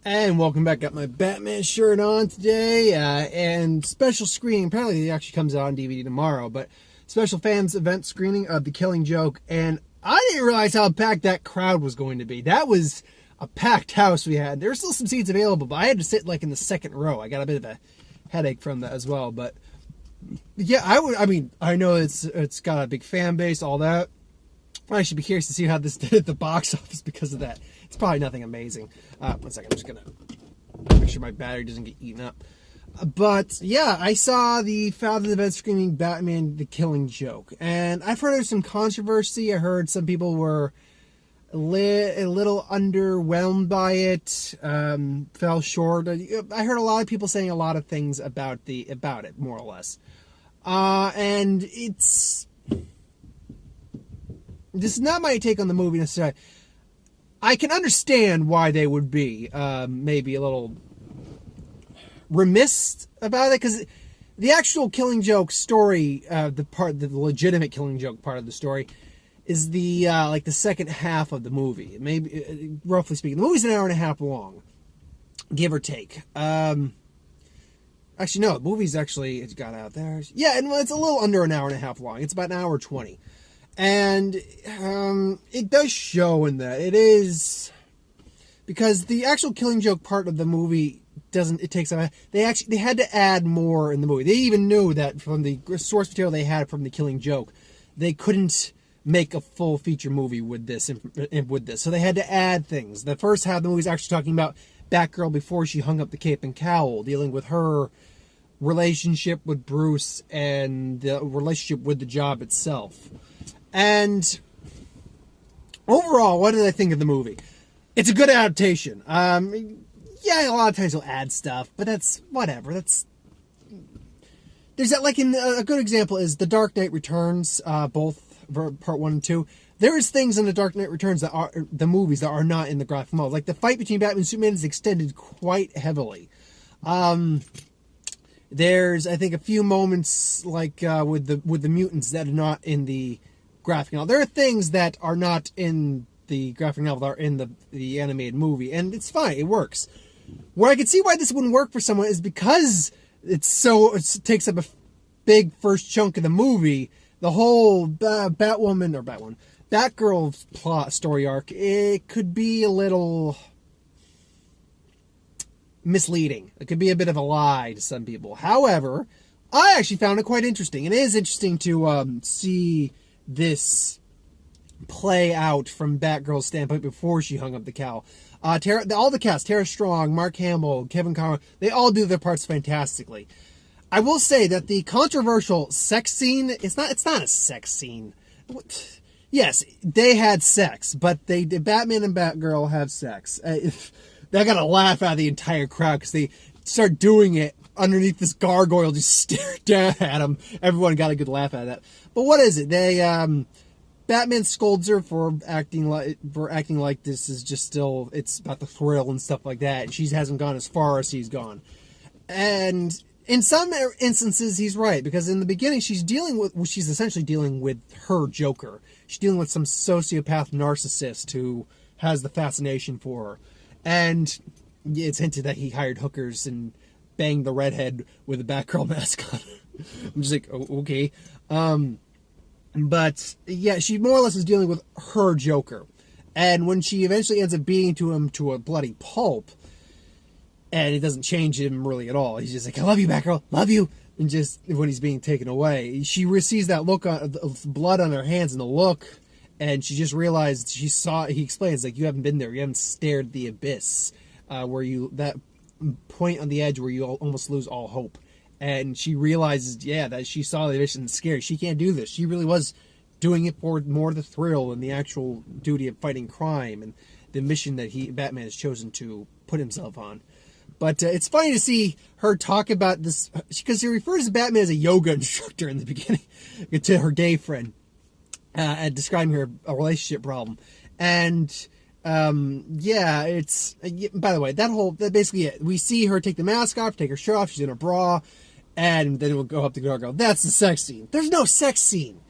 And welcome back. Got my Batman shirt on today, and special screening. Apparently, it actually comes out on DVD tomorrow, but special fans event screening of The Killing Joke. And I didn't realize how packed that crowd was going to be. That was a packed house we had. There were still some seats available, but I had to sit like in the second row. I got a bit of a headache from that as well. But yeah, I know it's got a big fan base, all that. I should be curious to see how this did at the box office because of that. It's probably nothing amazing. 1 second, I'm just going to make sure my battery doesn't get eaten up. But, yeah, I saw the Fathom event screaming Batman The Killing Joke. And I've heard there's some controversy. I heard some people were a little underwhelmed by it, fell short. I heard a lot of people saying a lot of things about it, more or less. And this is not my take on the movie necessarily. I can understand why they would be maybe a little remiss about it, because the actual Killing Joke story, the legitimate Killing Joke part of the story, is the second half of the movie. Maybe roughly speaking, the movie's an hour and a half long, give or take. Actually, no, the movie's it's got out there. Yeah, and it's a little under an hour and a half long. It's about an hour 20. And it does show in that. It is, because the actual Killing Joke part of the movie they had to add more in the movie. They even knew that from the source material they had from the Killing Joke, they couldn't make a full feature movie with this. So they had to add things. The first half of the movie is actually talking about Batgirl before she hung up the cape and cowl, dealing with her relationship with Bruce and the relationship with the job itself. And overall, what did I think of the movie? It's a good adaptation. Yeah, a lot of times they'll add stuff, but that's whatever. There's that, a good example is The Dark Knight Returns, both part 1 and 2. There is things in The Dark Knight Returns that are the movies that are not in the graphic novel. Like the fight between Batman and Superman is extended quite heavily. There's, I think, a few moments with the mutants that are not in the graphic novel. There are things that are not in the graphic novel that are in the animated movie, and it's fine. It works. Where I can see why this wouldn't work for someone is because it takes up a big first chunk of the movie. The whole Batgirl plot story arc, it could be a little misleading. It could be a bit of a lie to some people. However, I actually found it quite interesting. It is interesting to see this play out from Batgirl's standpoint before she hung up the cowl. All the cast, Tara Strong, Mark Hamill, Kevin Conroy, they all do their parts fantastically. I will say that the controversial sex scene, it's not a sex scene. Yes, they had sex, but Batman and Batgirl have sex. I got a laugh out of the entire crowd because they start doing it underneath this gargoyle, just staring down at them. Everyone got a good laugh out of that. But what is it? Batman scolds her for acting like this is just still, it's about the thrill and stuff like that. She hasn't gone as far as he's gone. And in some instances, he's right, because in the beginning, she's essentially dealing with her Joker. She's dealing with some sociopath narcissist who has the fascination for her. And it's hinted that he hired hookers and banged the redhead with a Batgirl mask on. I'm just like, oh, okay. But yeah, she more or less is dealing with her Joker. And when she eventually ends up beating him to a bloody pulp, and it doesn't change him really at all. He's just like, I love you, Batgirl, love you. And just when he's being taken away, she sees that look of blood on her hands and the look, and she just realized he explains, like, you haven't been there, you haven't stared at the abyss, that point on the edge where you almost lose all hope. And she realizes, that she saw the abyss and it's scary. She can't do this. She really was doing it for more the thrill and the actual duty of fighting crime and the mission that Batman has chosen to put himself on. But it's funny to see her talk about this, because she refers to Batman as a yoga instructor in the beginning to her gay friend, and describing her a relationship problem. And it's by the way, that basically it. We see her take the mask off, take her shirt off, she's in a bra, and then we'll go up to Gargoyle. That's the sex scene. There's no sex scene.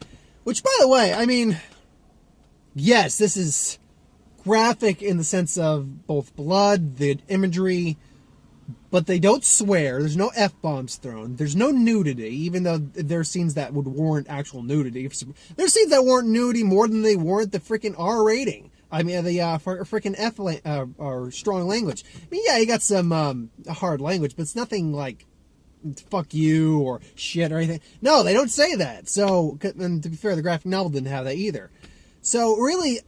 Which, by the way, I mean, yes, this is graphic in the sense of both blood, the imagery, but they don't swear. There's no F-bombs thrown. There's no nudity, even though there are scenes that would warrant actual nudity. There's scenes that warrant nudity more than they warrant the freaking R rating. I mean, the freaking F or strong language. I mean, yeah, you got some hard language, but it's nothing like fuck you or shit or anything. No, they don't say that. So, and to be fair, the graphic novel didn't have that either. So, really,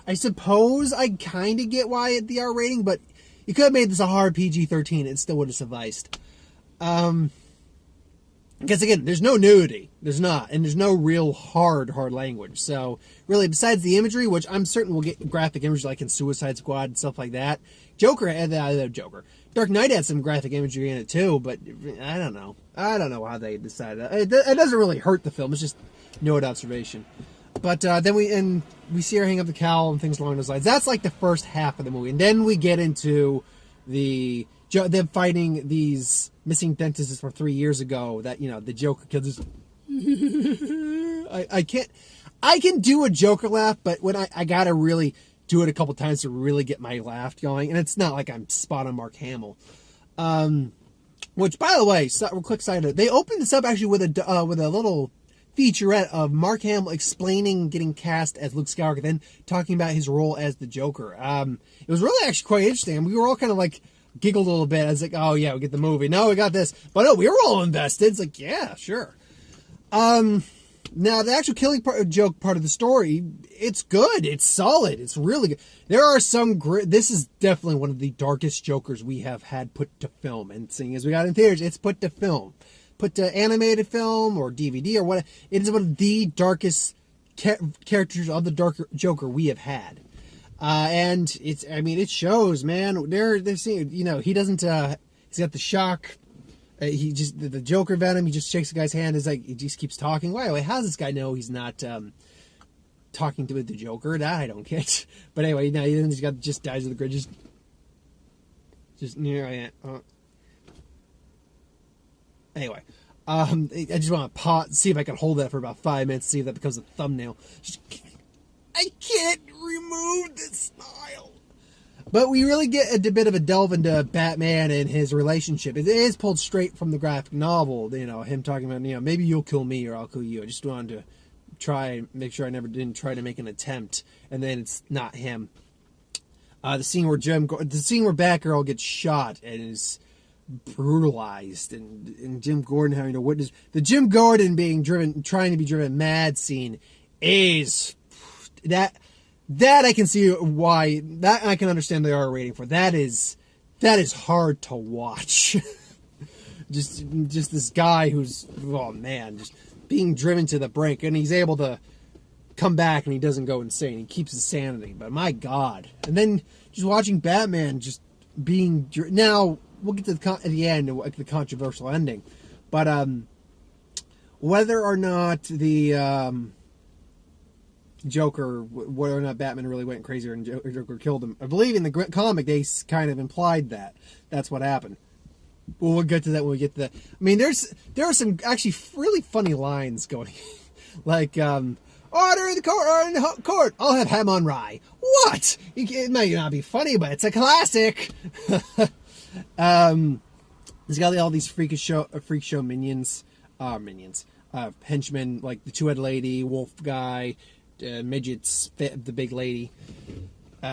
I suppose I kind of get why the R rating, but you could have made this a hard PG-13. It still would have sufficed. Because, again, there's no nudity. There's not. And there's no real hard language. So, really, besides the imagery, which I'm certain we'll get graphic imagery like in Suicide Squad and stuff like that. Dark Knight had some graphic imagery in it, too. But, I don't know. I don't know how they decided that. It doesn't really hurt the film. It's just note observation. But then we see her hang up the cowl and things along those lines. That's like the first half of the movie. And then we get into them fighting these missing dentists from 3 years ago that, the Joker kills. I can do a Joker laugh, but when I gotta really do it a couple times to really get my laugh going. And it's not like I'm spot on Mark Hamill. Which, by the way, quick side note, they opened this up actually with a little featurette of Mark Hamill explaining getting cast as Luke Skywalker, then talking about his role as the Joker. It was really actually quite interesting. We were all kind of like giggled a little bit. I was like, oh yeah, we get the movie. No, we got this. But no, we were all invested. It's like, yeah, sure. Now the actual killing joke part of the story, it's good. It's solid. It's really good. There are some this is definitely one of the darkest Jokers we have had put to film. And seeing as we got in theaters, it's put to film. Put to animated film or DVD or what. It is one of the darkest characters of the darker Joker we have had. And it shows, man. They're seeing, he doesn't, he's got the shock. The Joker venom, he just shakes the guy's hand. It's like, he just keeps talking. Wait, how does this guy know he's not, talking to the Joker? That I don't get. But anyway, now he's just dies of the grid. Just near, anyway, I just want to pause, see if I can hold that for about 5 minutes, see if that becomes a thumbnail. I can't remove this smile. But we really get a bit of a delve into Batman and his relationship. It is pulled straight from the graphic novel, him talking about, maybe you'll kill me or I'll kill you. I just wanted to make sure I didn't try to make an attempt, and then it's not him. The scene where Batgirl gets shot and is brutalized, and Jim Gordon having to witness the Jim Gordon trying to be driven mad scene is that I can see why, that I can understand the R rating for. That is hard to watch. just this guy who's, oh man, just being driven to the brink, and he's able to come back and he doesn't go insane. He keeps his sanity, but my God. And then just watching Batman just being, now we'll get to at the end, the controversial ending. But whether or not the Joker, whether or not Batman really went crazy and Joker killed him, I believe in the comic they kind of implied that that's what happened. Well, we'll get to that when we get to that. I mean, there are some actually really funny lines going, like, order in the court, I'll have ham on rye. What? It might not be funny, but it's a classic. He's got all these freak show minions, henchmen, like the two-headed lady, wolf guy, midgets, the big lady.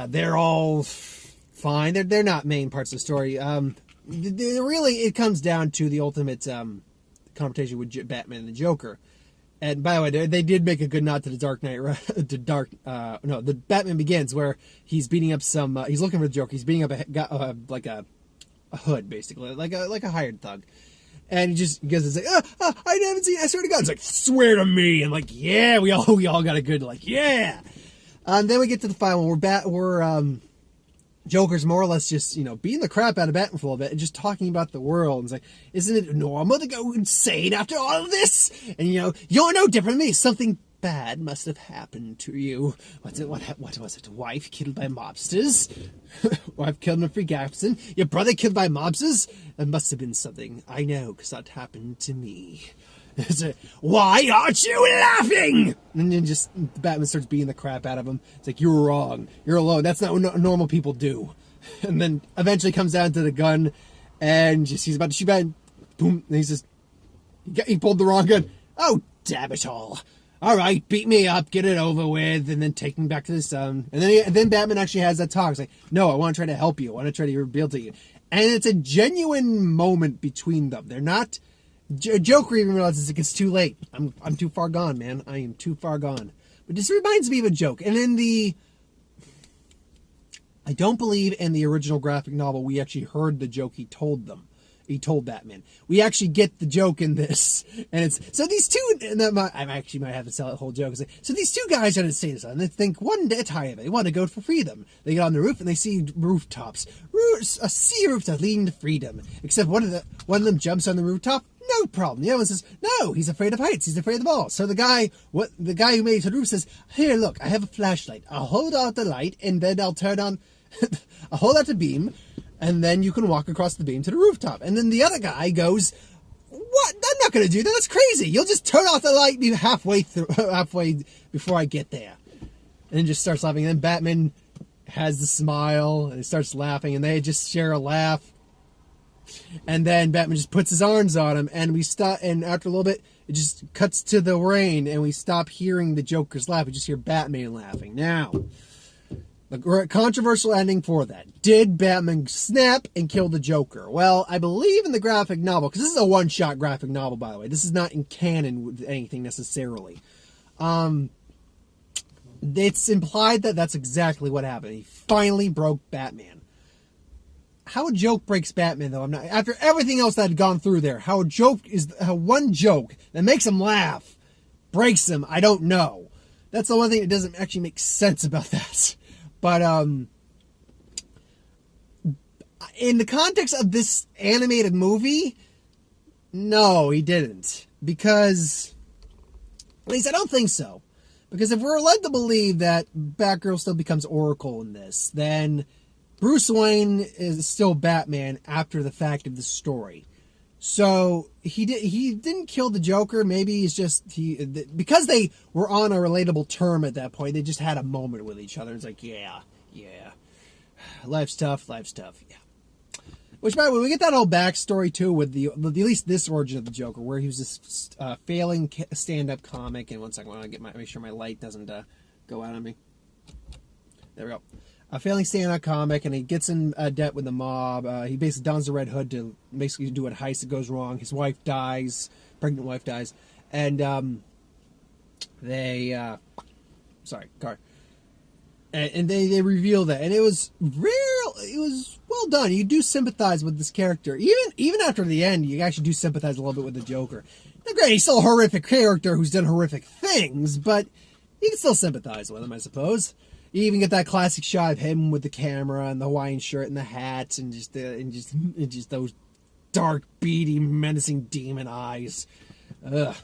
They're all fine. They're not main parts of the story. Really, it comes down to the ultimate confrontation with Batman and the Joker. And by the way, they did make a good nod to the Dark Knight, the Batman Begins, where he's beating up he's looking for the Joker. He's beating up a hood, basically, like a hired thug. And he just goes and say, I haven't seen, I swear to God. It's like, swear to me. And like, yeah, we all got a good, like, yeah. Then we get to the final one. Joker's more or less just, beating the crap out of Batman for a little bit and just talking about the world. And it's like, isn't it normal to go insane after all of this? And, you're no different than me. Something bad must have happened to you. What was it? Wife killed by mobsters? Wife killed in a freak accident? Your brother killed by mobsters? That must have been something. I know, because that happened to me. Why aren't you laughing? And then just Batman starts beating the crap out of him. It's like, you're wrong. You're alone. That's not what normal people do. And then eventually comes down to the gun, and just he's about to shoot Batman. Boom. And he says, he pulled the wrong gun. Oh, damn it all. All right, beat me up, get it over with, and then take me back to the sun. And then Batman actually has that talk. It's like, no, I want to try to help you. I want to try to reveal to you. And it's a genuine moment between them. They're not... Joker even realizes it's too late. I'm too far gone, man. I am too far gone. But this reminds me of a joke. And in the... I don't believe in the original graphic novel we actually heard the joke he told them. He told Batman. We actually get the joke in this. And it's... So these two... And I actually might have to tell the whole joke. So these two guys are in the state of sun. They think one day tired of it. They want to go for freedom. They get on the roof and they see rooftops. A sea of rooftops leading to freedom. Except one of them jumps on the rooftop. No problem. The other one says, no, he's afraid of heights. He's afraid of the ball. So the guy who made it to the roof says, here, look, I have a flashlight. I'll hold out the light and then I'll turn on... I'll hold out the beam, and then you can walk across the beam to the rooftop. And then the other guy goes, what? I'm not going to do that. That's crazy. You'll just turn off the light halfway before I get there. And then just starts laughing. And then Batman has the smile, and he starts laughing, and they just share a laugh. And then Batman just puts his arms on him, and we stop. And after a little bit, it just cuts to the rain, and we stop hearing the Joker's laugh. We just hear Batman laughing. Now... the controversial ending for that. Did Batman snap and kill the Joker? Well, I believe in the graphic novel, because this is a one-shot graphic novel, by the way. This is not in canon with anything necessarily. It's implied that that's exactly what happened. He finally broke Batman. How a joke breaks Batman, though, I'm not... After everything else that had gone through there, how one joke that makes him laugh breaks him, I don't know. That's the one thing that doesn't actually make sense about that. But, in the context of this animated movie, no, he didn't. Because, at least I don't think so. Because if we're led to believe that Batgirl still becomes Oracle in this, then Bruce Wayne is still Batman after the fact of the story. So, he didn't kill the Joker. Maybe he's just, because they were on a relatable term at that point, they just had a moment with each other. It's like, yeah. Life's tough, yeah. Which, by the way, we get that whole backstory, too, with at least this origin of the Joker, where he was this failing stand-up comic. And one second, I want to make sure my light doesn't go out on me. There we go. A failing stand-up comic, and he gets in debt with the mob. He basically dons the Red Hood to basically do a heist that goes wrong. His wife dies, pregnant wife dies, and they reveal that, and it was well done. You do sympathize with this character, even after the end. You actually do sympathize a little bit with the Joker. Now, great, he's still a horrific character who's done horrific things, but you can still sympathize with him, I suppose. You even get that classic shot of him with the camera and the Hawaiian shirt and the hat and just those dark, beady, menacing demon eyes. Ugh.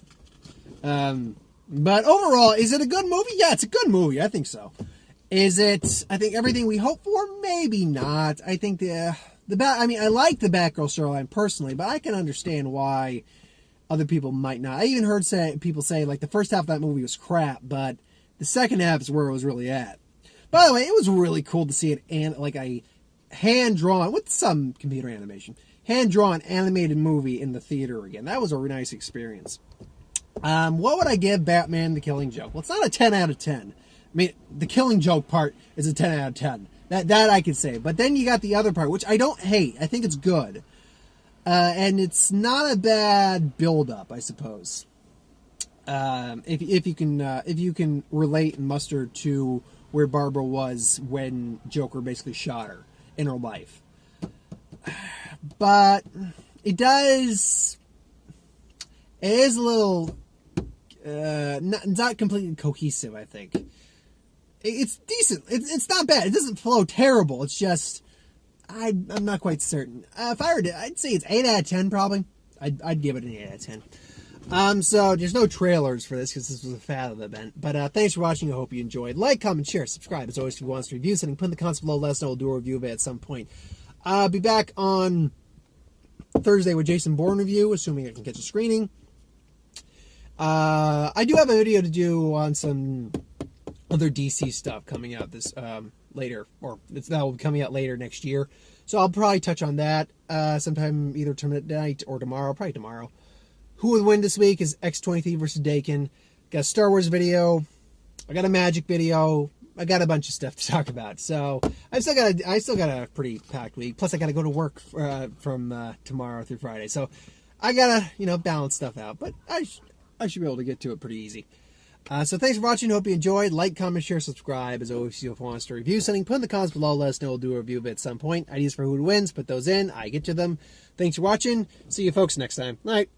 But overall, is it a good movie? Yeah, it's a good movie. I think so. Is it? I think everything we hope for? Maybe not. I think I like the Batgirl storyline personally, but I can understand why other people might not. I even heard people say like the first half of that movie was crap, but the second half is where it was really at. By the way, it was really cool to see a hand-drawn, with some computer animation, hand-drawn animated movie in the theater again. That was a really nice experience. What would I give Batman the Killing Joke? Well, it's not a 10 out of 10. I mean, the Killing Joke part is a 10 out of 10. That I could say. But then you got the other part, which I don't hate. I think it's good. And it's not a bad build-up, I suppose. If you can relate and muster to where Barbara was when Joker basically shot her in her life. But it is a little not completely cohesive, I think. It's decent. It's not bad. It doesn't flow terrible. It's just I'm not quite certain. If I were to, I'd say it's 8 out of 10 probably. I'd give it an 8 out of 10. So there's no trailers for this because this was a Fathom event. But thanks for watching. I hope you enjoyed. Like, comment, share, subscribe. As always, if you want to review something, put in the comments below. Let us know. We'll do a review of it at some point. I'll be back on Thursday with Jason Bourne review, assuming I can catch a screening. I do have a video to do on some other DC stuff coming out this later, or that will be coming out later next year. So I'll probably touch on that sometime either tonight or tomorrow, probably tomorrow. Who will win this week is X-23 versus Dakin. Got a Star Wars video. I got a Magic video. I got a bunch of stuff to talk about. So I still got a pretty packed week. Plus I got to go to work from tomorrow through Friday. So I gotta balance stuff out. But I should be able to get to it pretty easy. So thanks for watching. Hope you enjoyed. Like, comment, share, subscribe. As always, if you want us to review something, put in the comments below. Let us know. We'll do a review of it at some point. Ideas for who wins. Put those in. I get to them. Thanks for watching. See you folks next time. Night.